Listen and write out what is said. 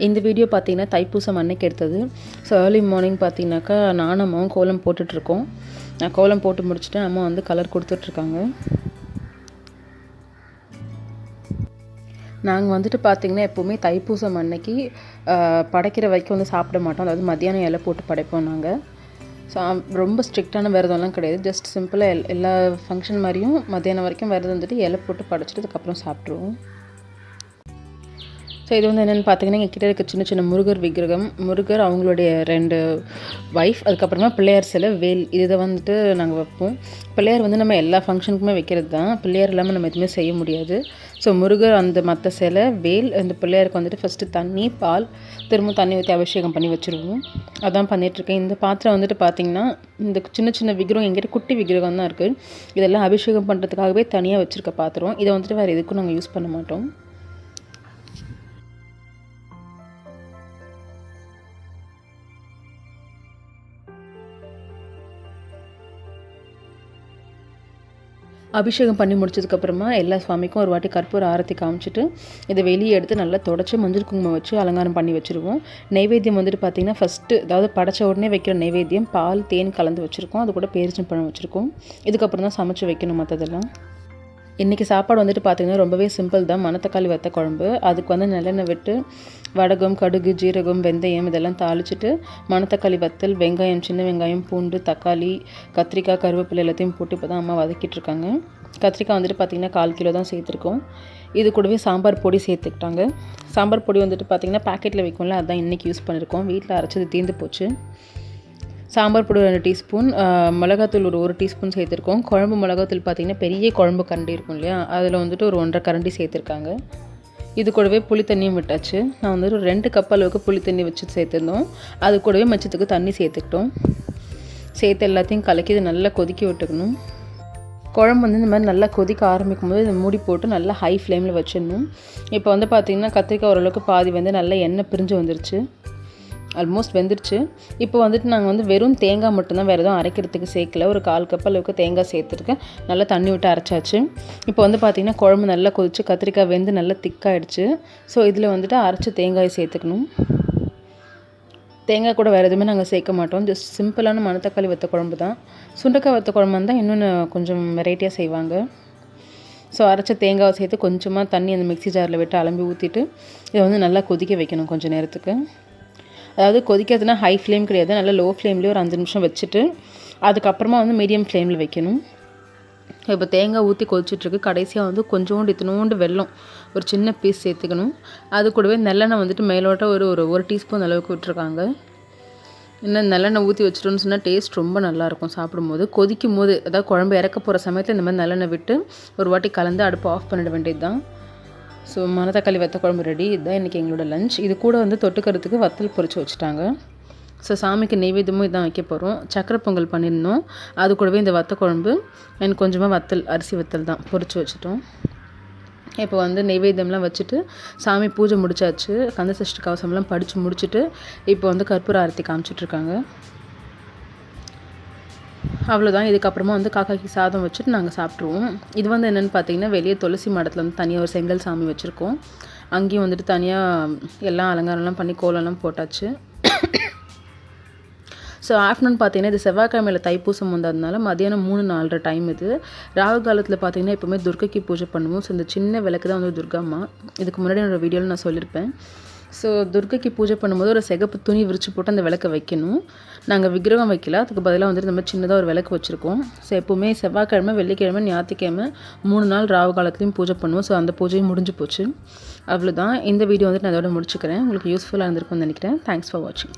இந்த வீடியோ பார்த்தீங்கன்னா தைப்பூசம் அன்னைக்கு எடுத்தது. ஸோ ஏர்லி மார்னிங் பார்த்தீங்கன்னாக்கா நானும் அம்மாவும் கோலம் போட்டுட்ருக்கோம். நான் கோலம் போட்டு முடிச்சுட்டு அம்மா வந்து கலர் கொடுத்துட்ருக்காங்க. நாங்கள் வந்துட்டு பார்த்திங்கன்னா எப்போவுமே தைப்பூசம் அன்னைக்கு படைக்கிற வரைக்கும் வந்து சாப்பிட மாட்டோம். அதாவது மத்தியானம் இலை போட்டு படைப்போம் நாங்கள். ஸோ ரொம்ப ஸ்ட்ரிக்டான விரதம்லாம் கிடையாது. ஜஸ்ட் சிம்பிளாக எல்லா ஃபங்க்ஷன் மாதிரியும் மத்தியானம் வரைக்கும் விரதம் வந்துட்டு இலை போட்டு படைச்சிட்டு அதுக்கப்புறம் சாப்பிட்ருவோம். ஸோ இது வந்து என்னென்னு பார்த்தீங்கன்னா எங்கள் கிட்டே இருக்க சின்ன சின்ன முருகர் விக்கிரகம், முருகர் அவங்களுடைய 2 ஒய்ஃப், அதுக்கப்புறமா பிள்ளையார் சிலை, வேல், இதை வந்துட்டு நாங்கள் வைப்போம். பிள்ளையார் வந்து நம்ம எல்லா ஃபங்க்ஷனுக்குமே வைக்கிறது தான். பிள்ளையார் இல்லாமல் நம்ம எதுவுமே செய்ய முடியாது. ஸோ முருகர் அந்த மற்ற சிலை, வேல், அந்த பிள்ளையாருக்கு வந்துட்டு ஃபஸ்ட்டு தண்ணி, பால், திரும்ப தண்ணி ஊற்றி அபிஷேகம் பண்ணி வச்சுருவோம். அதான் பண்ணிகிட்ருக்கேன். இந்த பாத்திரம் வந்துட்டு பார்த்திங்கன்னா இந்த சின்ன சின்ன விக்கிரகம் எங்கிட்ட குட்டி விக்கிரகம் தான் இருக்குது. இதெல்லாம் அபிஷேகம் பண்ணுறதுக்காகவே தனியாக வச்சுருக்க பாத்திரம். இதை வந்துட்டு வேறு எதுக்கும் நாங்கள் யூஸ் பண்ண மாட்டோம். அபிஷேகம் பண்ணி முடிச்சதுக்கப்புறமா எல்லா சுவாமிக்கும் ஒரு வாட்டி கற்பூர ஆரத்தி காமிச்சிட்டு இதை வெளியே எடுத்து நல்லா தொடச்சி மஞ்சள் குங்குமம் வச்சு அலங்காரம் பண்ணி வச்சுருவோம். நைவேத்தியம் வந்துட்டு பார்த்திங்கன்னா ஃபஸ்ட்டு அதாவது படைச்ச உடனே வைக்கிற நைவேத்தியம் பால் தேன் கலந்து வச்சுருக்கோம். அது கூட பேரிச்சம்பழம் வச்சுருக்கோம். இதுக்கப்புறம் தான் சமைச்சு வைக்கணும் மற்றதெல்லாம். இன்றைக்கி சாப்பாடு வந்துட்டு பார்த்திங்கன்னா ரொம்பவே சிம்பிள் தான். மணத்தக்காளி வத்த குழம்பு. அதுக்கு வந்து நல்லெண்ணெய் விட்டு வடகம், கடுகு, ஜீரகம், வெந்தயம் இதெல்லாம் தாளிச்சிட்டு மணத்தக்காளி வத்தல், வெங்காயம், சின்ன வெங்காயம், பூண்டு, தக்காளி, கத்திரிக்காய், கருவேப்பிலை எல்லாத்தையும் போட்டு இப்போ தான் அம்மா வதக்கிட்டுருக்காங்க. கத்திரிக்காய் வந்துட்டு பார்த்திங்கன்னா 1/4 கிலோ தான் சேர்த்துருக்கோம். இது கூடவே சாம்பார் பொடி சேர்த்துக்கிட்டாங்க. சாம்பார் பொடி வந்துட்டு பார்த்திங்கன்னா பேக்கெட்டில் வைக்கும்ல, அதுதான் இன்றைக்கி யூஸ் பண்ணியிருக்கோம். வீட்டில் அரைச்சது தீர்ந்து போச்சு. சாம்பார் பொடி 2 டீஸ்பூன், மிளகாத்தூள் ஒரு 1 டீஸ்பூன் சேர்த்துருக்கோம். குழம்பு மிளகாத்தூள் பார்த்திங்கன்னா பெரிய குழம்பு கரண்டி இருக்கும் இல்லையா, அதில் வந்துட்டு ஒரு 1.5 கரண்டி சேர்த்துருக்காங்க. இது கூடவே புளி தண்ணியும் விட்டாச்சு. நான் வந்துட்டு ஒரு 2 கப் அளவுக்கு புளி தண்ணி வச்சு சேர்த்துருந்தோம். அது கூடவே மிச்சத்துக்கு தண்ணி சேர்த்துக்கிட்டோம். சேர்த்து எல்லாத்தையும் கலக்கி இதை நல்லா கொதிக்க விட்டுக்கணும். குழம்பு வந்து இந்த மாதிரி நல்லா கொதிக்க ஆரம்பிக்கும் போது இதை மூடி போட்டு நல்லா ஹை ஃப்ளேமில் வச்சிடணும். இப்போ வந்து பார்த்திங்கன்னா கத்திரிக்காய் ஓரளவுக்கு பாதி வந்து நல்லா எண்ணெய் பிரிஞ்சு வந்துருச்சு. ஆல்மோஸ்ட் வெந்துருச்சு. இப்போ வந்துட்டு நாங்கள் வந்து வெறும் தேங்காய் மட்டும்தான், வேறு எதுவும் அரைக்கிறதுக்கு சேர்க்கல. ஒரு 1/4 கப் அளவுக்கு தேங்காய் சேர்த்துருக்கேன். நல்லா தண்ணி விட்டு அரைச்சாச்சு. இப்போ வந்து பார்த்திங்கன்னா குழம்பு நல்லா கொதிச்சு கத்திரிக்காய் வெந்து நல்லா திக்காயிடுச்சு. ஸோ இதில் வந்துட்டு அரைச்சி தேங்காய் சேர்த்துக்கணும். தேங்காய் கூட வேறு எதுவுமே நாங்கள் சேர்க்க மாட்டோம். ஜஸ்ட் சிம்பிளான மணத்தக்காளி வத்த குழம்பு தான். சுண்டைக்காய் வத்த குழம்பு இருந்தால் இன்னொன்று கொஞ்சம் வெரைட்டியாக செய்வாங்க. ஸோ அரைச்ச தேங்காவை சேர்த்து கொஞ்சமாக தண்ணி அந்த மிக்ஸி ஜாரில் விட்டு அலம்பி ஊற்றிட்டு இதை வந்து நல்லா கொதிக்க வைக்கணும் கொஞ்சம் நேரத்துக்கு. அதாவது கொதிக்கிறதுனா ஹை ஃப்ளேம் கிடையாது, நல்லா லோ ஃப்ளேம்லேயே ஒரு 5 நிமிஷம் வச்சுட்டு அதுக்கப்புறமா வந்து மீடியம் ஃப்ளேமில் வைக்கணும். இப்போ தேங்காய் ஊற்றி கொதிச்சிட்ருக்கு. கடைசியாக வந்து கொஞ்சோண்டு இத்தினோண்டு வெல்லம் ஒரு சின்ன பீஸ் சேர்த்துக்கணும். அது கூடவே நல்லெண்ணெய் வந்துட்டு மேலோட்ட ஒரு டீஸ்பூன் அளவுக்கு விட்டுருக்காங்க. இன்னும் நல்லெண்ணெய் ஊற்றி வச்சிட்டோன்னு சொன்னால் டேஸ்ட் ரொம்ப நல்லாயிருக்கும் சாப்பிடும்போது. கொதிக்கும் போது அதாவது குழம்பு இறக்க போகிற சமயத்தில் இந்த மாதிரி நல்லெண்ணெய் விட்டு ஒரு வாட்டி கலந்து அடுப்பு ஆஃப் பண்ணிட வேண்டியது தான். ஸோ மணத்தக்காளி வத்த குழம்பு ரெடி. இதுதான் இன்றைக்கி எங்களோட லஞ்ச். இது கூட வந்து தொட்டுக்கிறதுக்கு வத்தல் பொரிச்சு வச்சுட்டாங்க. ஸோ சாமிக்கு நெய்வேத்தியமும் இதான் வைக்க போகிறோம். சக்கரை பொங்கல் பண்ணியிருந்தோம். அது கூடவே இந்த வத்த குழம்பு எனக்கு கொஞ்சமாக வத்தல், அரிசி வத்தல் தான் பொரிச்சு வச்சுட்டோம். இப்போ வந்து நெய்வேத்தியம்லாம் வச்சுட்டு சாமி பூஜை முடிச்சாச்சு. கந்தசஷ்டி கவசம்லாம் படித்து முடிச்சுட்டு இப்போ வந்து கற்பூர ஆரத்தி காமிச்சிட்ருக்காங்க. அவ்வளோதான். இதுக்கப்புறமா வந்து காக்காய்க்கு சாதம் வச்சுட்டு நாங்கள் சாப்பிட்ருவோம். இது வந்து என்னென்னு பார்த்தீங்கன்னா வெளியே துளசி மாடத்தில் வந்து தனியாக ஒரு செங்கல் சாமி வச்சுருக்கோம். அங்கேயும் வந்துட்டு தனியாக எல்லாம் அலங்காரம்லாம் பண்ணி கோலம்லாம் போட்டாச்சு. ஸோ ஆஃப்டர்நூன் பார்த்தீங்கன்னா இது செவ்வாய்க்கிழமையில் தைப்பூசம் வந்ததுனால மதியானம் 3-4 டைம் இது. ராகு காலத்தில் பார்த்தீங்கன்னா எப்போவுமே துர்க்கைக்கு பூஜை பண்ணுவோம். ஸோ இந்த சின்ன விளக்கு தான் வந்து துர்காம்மா. இதுக்கு முன்னாடி என்னோடய வீடியோவில் நான் சொல்லியிருப்பேன். ஸோ துர்க்கைக்கு பூஜை பண்ணும்போது ஒரு சிகப்பு துணி விரித்து போட்டு அந்த விளக்கை வைக்கணும். நாங்கள் விக்கிரகம் வைக்கல, அதுக்கு பதிலாக வந்துட்டு இந்த மாதிரி சின்னதாக ஒரு விளக்கு வச்சுருக்கோம். ஸோ எப்போவுமே செவ்வாய்க்கிழமை, வெள்ளிக்கிழமை, ஞாயிற்றுக்கிழமை 3 நாள் ராகு காலத்துலையும் பூஜை பண்ணுவோம். ஸோ அந்த பூஜையும் முடிஞ்சு போச்சு. அவ்வளோதான். இந்த வீடியோ வந்துட்டு நான் அதோட முடிச்சுக்கிறேன். உங்களுக்கு யூஸ்ஃபுல்லாக இருந்திருக்கும்னு நினைக்கிறேன். தேங்க்ஸ் ஃபார் வாட்சிங்.